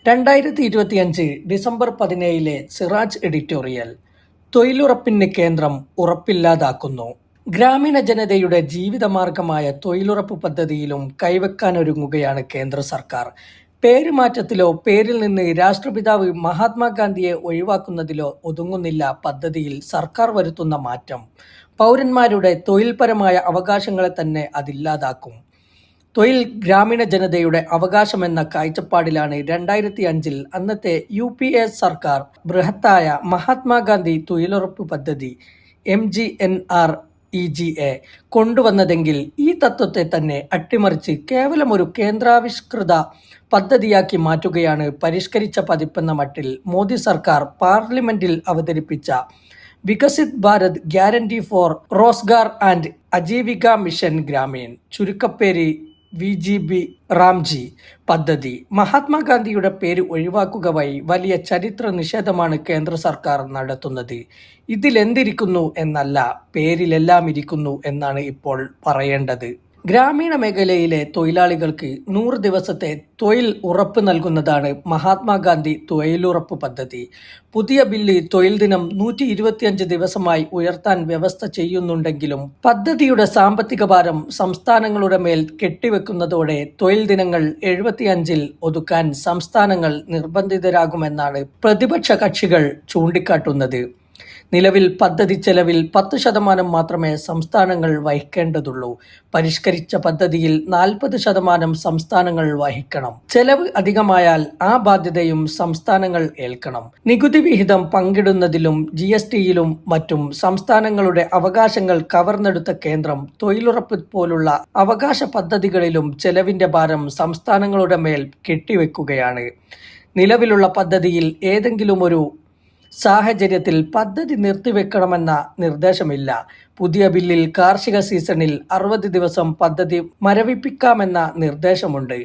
2025 December 17 Siraj editorial. തൊഴിലുറപ്പിന് കേന്ദ്രം ഉറപ്പില്ലാതാക്കുന്നു. ഗ്രാമീണ ജനതയുടെ ജീവിതമാർഗമായ തൊഴിലുറപ്പ് പദ്ധതിയിലും കൈവെക്കാനൊരുങ്ങുകയാണ് കേന്ദ്ര സർക്കാർ. പേരുമാറ്റത്തിലോ പേരിൽ നിന്ന് രാഷ്ട്രപിതാവ് മഹാത്മാഗാന്ധിയെ ഒഴിവാക്കുന്നതിലോ ഒതുങ്ങുന്നില്ല പദ്ധതിയിൽ സർക്കാർ വരുത്തുന്ന മാറ്റം. പൗരന്മാരുടെ തൊഴിൽപരമായ അവകാശങ്ങളെ തന്നെ അതില്ലാതാക്കും. തൊഴിൽ ഗ്രാമീണ ജനതയുടെ അവകാശമെന്ന കാഴ്ചപ്പാടിലാണ് 2005 അന്നത്തെ UPA സർക്കാർ ബൃഹത്തായ മഹാത്മാഗാന്ധി തൊഴിലുറപ്പ് പദ്ധതി MGNREGA കൊണ്ടുവന്നതെങ്കിൽ ഈ തത്വത്തെ തന്നെ അട്ടിമറിച്ച് കേവലം ഒരു കേന്ദ്രാവിഷ്കൃത പദ്ധതിയാക്കി മാറ്റുകയാണ് പരിഷ്കരിച്ച പതിപ്പെന്ന മട്ടിൽ മോദി സർക്കാർ പാർലമെന്റിൽ അവതരിപ്പിച്ച Viksit Bharat guarantee for Rozgar and Ajeevika mission Gramin, ചുരുക്കപ്പേര് VGB റാംജി പദ്ധതി. മഹാത്മാഗാന്ധിയുടെ പേര് ഒഴിവാക്കുക വഴി വലിയ ചരിത്ര നിഷേധമാണ് കേന്ദ്ര സർക്കാർ നടത്തുന്നത്. ഇതിലെന്തിരിക്കുന്നു എന്നല്ല, പേരിലെല്ലാം ഇരിക്കുന്നു എന്നാണ് ഇപ്പോൾ പറയേണ്ടത്. ഗ്രാമീണ മേഖലയിലെ തൊഴിലാളികൾക്ക് 100 ദിവസത്തെ തൊഴിൽ ഉറപ്പ് നൽകുന്നതാണ് മഹാത്മാഗാന്ധി തൊഴിലുറപ്പ് പദ്ധതി. പുതിയ ബില്ല് തൊഴിൽ ദിനം 125 ദിവസമായി ഉയർത്താൻ വ്യവസ്ഥ ചെയ്യുന്നുണ്ടെങ്കിലും പദ്ധതിയുടെ സാമ്പത്തിക ഭാരം സംസ്ഥാനങ്ങളുടെ മേൽ കെട്ടിവെക്കുന്നതോടെ തൊഴിൽ ദിനങ്ങൾ 75 ഒതുക്കാൻ സംസ്ഥാനങ്ങൾ നിർബന്ധിതരാകുമെന്നാണ് പ്രതിപക്ഷ കക്ഷികൾ ചൂണ്ടിക്കാട്ടുന്നത്. നിലവിൽ പദ്ധതി ചെലവിൽ 10% മാത്രമേ സംസ്ഥാനങ്ങൾ വഹിക്കേണ്ടതുള്ളൂ. പരിഷ്കരിച്ച പദ്ധതിയിൽ 40% സംസ്ഥാനങ്ങൾ വഹിക്കണം. ചെലവ് അധികമായാൽ ആ ബാധ്യതയും സംസ്ഥാനങ്ങൾ ഏൽക്കണം. നികുതി വിഹിതം പങ്കിടുന്നതിലും GSTയിലും മറ്റും സംസ്ഥാനങ്ങളുടെ അവകാശങ്ങൾ കവർന്നെടുത്ത കേന്ദ്രം തൊഴിലുറപ്പ് പോലുള്ള അവകാശ പദ്ധതികളിലും ചെലവിന്റെ ഭാരം സംസ്ഥാനങ്ങളുടെ മേൽ കെട്ടിവെക്കുകയാണ്. നിലവിലുള്ള പദ്ധതിയിൽ ഏതെങ്കിലും ഒരു സാഹചര്യത്തിൽ പദ്ധതി നിർത്തിവെക്കണമെന്ന നിർദ്ദേശമില്ല. പുതിയ ബില്ലിൽ കാർഷിക സീസണിൽ 60 ദിവസം പദ്ധതി മരവിപ്പിക്കാമെന്ന നിർദ്ദേശമുണ്ട്.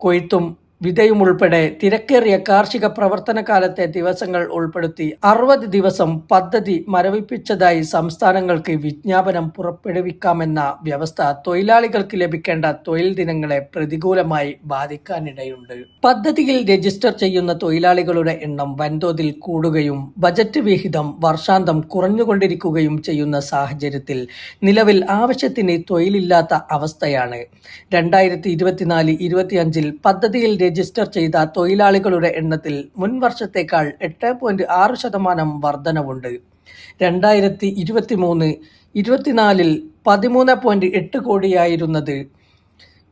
കൊയ്ത്തും വിതയുമുൾപ്പെടെ തിരക്കേറിയ കാർഷിക പ്രവർത്തന കാലത്തെ ദിവസങ്ങൾ ഉൾപ്പെടുത്തി 60 ദിവസം പദ്ധതി മരവിപ്പിച്ചതായി സംസ്ഥാനങ്ങൾക്ക് വിജ്ഞാപനം പുറപ്പെടുവിക്കാമെന്ന വ്യവസ്ഥ തൊഴിലാളികൾക്ക് ലഭിക്കേണ്ട തൊഴിൽ ദിനങ്ങളെ പ്രതികൂലമായി ബാധിക്കാനിടയുണ്ട്. പദ്ധതിയിൽ രജിസ്റ്റർ ചെയ്യുന്ന തൊഴിലാളികളുടെ എണ്ണം വൻതോതിൽ കൂടുകയും ബജറ്റ് വിഹിതം വർഷാന്തം കുറഞ്ഞുകൊണ്ടിരിക്കുകയും ചെയ്യുന്ന സാഹചര്യത്തിൽ നിലവിൽ ആവശ്യത്തിന് തൊഴിലില്ലാത്ത അവസ്ഥയാണ്. 2024-25 പദ്ധതിയിൽ രജിസ്റ്റർ ചെയ്ത തൊഴിലാളികളുടെ എണ്ണത്തിൽ മുൻ വർഷത്തേക്കാൾ 8.6% വർധനവുണ്ട്. 2023-24 13.8 കോടിയായിരുന്നത്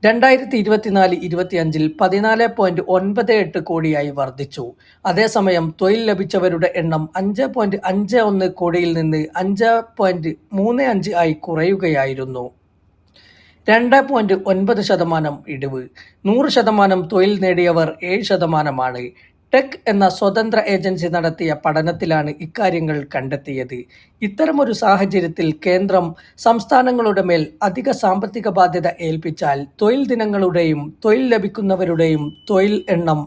2024-25 14.98 കോടിയായി വർദ്ധിച്ചു. അതേസമയം തൊഴിൽ ലഭിച്ചവരുടെ എണ്ണം 5.51 കോടിയിൽ നിന്ന് 5.35 ആയി കുറയുകയായിരുന്നു. 2.9% ഇടിവ്. 100% തൊഴിൽ നേടിയവർ 7%. ടെക് എന്ന സ്വതന്ത്ര ഏജൻസി നടത്തിയ പഠനത്തിലാണ് ഇക്കാര്യങ്ങൾ കണ്ടെത്തിയത്. ഇത്തരമൊരു സാഹചര്യത്തിൽ കേന്ദ്രം സംസ്ഥാനങ്ങളുടെ മേൽ അധിക സാമ്പത്തിക ബാധ്യത ഏൽപ്പിച്ചാൽ തൊഴിൽ ദിനങ്ങളുടെയും തൊഴിൽ ലഭിക്കുന്നവരുടെയും തൊഴിൽ എണ്ണം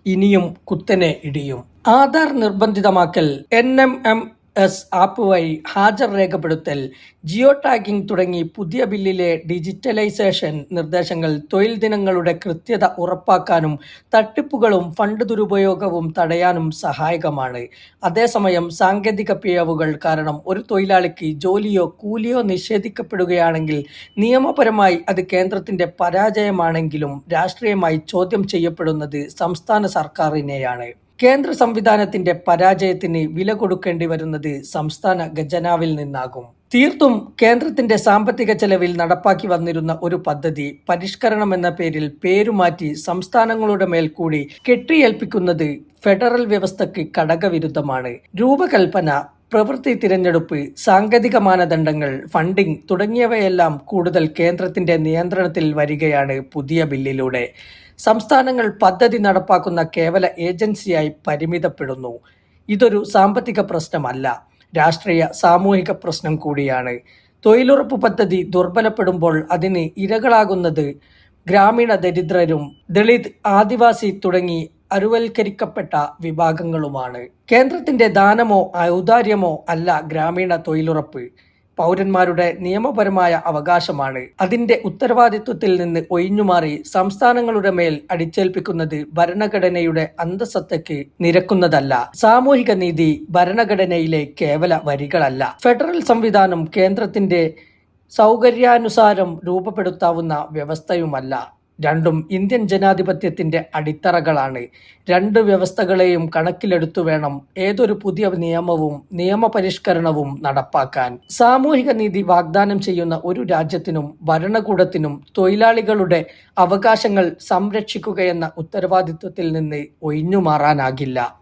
ഇനിയും കുത്തനെ ഇടിയും. ആധാർ നിർബന്ധിതമാക്കൽ, NMMS ആപ്പ് വഴി ഹാജർ രേഖപ്പെടുത്തൽ, ജിയോ ടാഗിംഗ് തുടങ്ങി പുതിയ ബില്ലിലെ ഡിജിറ്റലൈസേഷൻ നിർദ്ദേശങ്ങൾ തൊഴിൽ ദിനങ്ങളുടെ കൃത്യത ഉറപ്പാക്കാനും തട്ടിപ്പുകളും ഫണ്ട് ദുരുപയോഗവും തടയാനും സഹായകമാണ്. അതേസമയം സാങ്കേതിക പിഴവുകൾ കാരണം ഒരു തൊഴിലാളിക്ക് ജോലിയോ കൂലിയോ നിഷേധിക്കപ്പെടുകയാണെങ്കിൽ നിയമപരമായി അത് കേന്ദ്രത്തിന്റെ പരാജയമാണെങ്കിലും രാഷ്ട്രീയമായി ചോദ്യം ചെയ്യപ്പെടുന്നത് സംസ്ഥാന സർക്കാരിനെയാണ്. കേന്ദ്ര സംവിധാനത്തിന്റെ പരാജയത്തിന് വില കൊടുക്കേണ്ടി വരുന്നത് സംസ്ഥാന ഖജനാവിൽ നിന്നാകും. തീർത്തും കേന്ദ്രത്തിന്റെ സാമ്പത്തിക ചെലവിൽ നടപ്പാക്കി വന്നിരുന്ന ഒരു പദ്ധതി പരിഷ്കരണമെന്ന പേരിൽ പേരുമാറ്റി സംസ്ഥാനങ്ങളുടെ മേൽ കൂടി കെട്ടിയേൽപ്പിക്കുന്നത് ഫെഡറൽ വ്യവസ്ഥയ്ക്ക് കടകവിരുദ്ധമാണ്. രൂപകൽപ്പന, പ്രവൃത്തി തിരഞ്ഞെടുപ്പ്, സാങ്കേതിക മാനദണ്ഡങ്ങൾ, ഫണ്ടിംഗ് തുടങ്ങിയവയെല്ലാം കൂടുതൽ കേന്ദ്രത്തിന്റെ നിയന്ത്രണത്തിൽ വരികയാണ് പുതിയ ബില്ലിലൂടെ. സംസ്ഥാനങ്ങൾ പദ്ധതി നടപ്പാക്കുന്ന കേവല ഏജൻസിയായി പരിമിതപ്പെടുന്നു. ഇതൊരു സാമ്പത്തിക പ്രശ്നമല്ല, രാഷ്ട്രീയ സാമൂഹിക പ്രശ്നം കൂടിയാണ്. തൊഴിലുറപ്പ് പദ്ധതി ദുർബലപ്പെടുമ്പോൾ അതിന് ഇരകളാകുന്നത് ഗ്രാമീണ ദരിദ്രരും ദളിത്, ആദിവാസി തുടങ്ങി അരുവൽക്കരിക്കപ്പെട്ട വിഭാഗങ്ങളുമാണ്. കേന്ദ്രത്തിന്റെ ദാനമോ ഔദാര്യമോ അല്ല ഗ്രാമീണ തൊഴിലുറപ്പ്. പൗരന്മാരുടെ നിയമപരമായ അവകാശമാണ്. അതിന്റെ ഉത്തരവാദിത്വത്തിൽ നിന്ന് ഒഴിഞ്ഞുമാറി സംസ്ഥാനങ്ങളുടെ മേൽ അടിച്ചേൽപ്പിക്കുന്നത് ഭരണഘടനയുടെ അന്തസത്തയ്ക്ക് നിരക്കുന്നതല്ല. സാമൂഹിക നീതി ഭരണഘടനയിലെ കേവല വരികളല്ല. ഫെഡറൽ സംവിധാനം കേന്ദ്രത്തിന്റെ സൗകര്യാനുസാരം രൂപപ്പെടുത്താവുന്ന വ്യവസ്ഥയുമല്ല. രണ്ടും ഇന്ത്യൻ ജനാധിപത്യത്തിന്റെ അടിത്തറകളാണ്. രണ്ട് വ്യവസ്ഥകളെയും കണക്കിലെടുത്തു വേണം ഏതൊരു പുതിയ നിയമവും നിയമപരിഷ്കരണവും നടപ്പാക്കാൻ. സാമൂഹിക നീതി വാഗ്ദാനം ചെയ്യുന്ന ഒരു രാജ്യത്തിനും ഭരണകൂടത്തിനും തൊഴിലാളികളുടെ അവകാശങ്ങൾ സംരക്ഷിക്കുകയെന്ന ഉത്തരവാദിത്വത്തിൽ നിന്ന് ഒഴിഞ്ഞുമാറാനാകില്ല.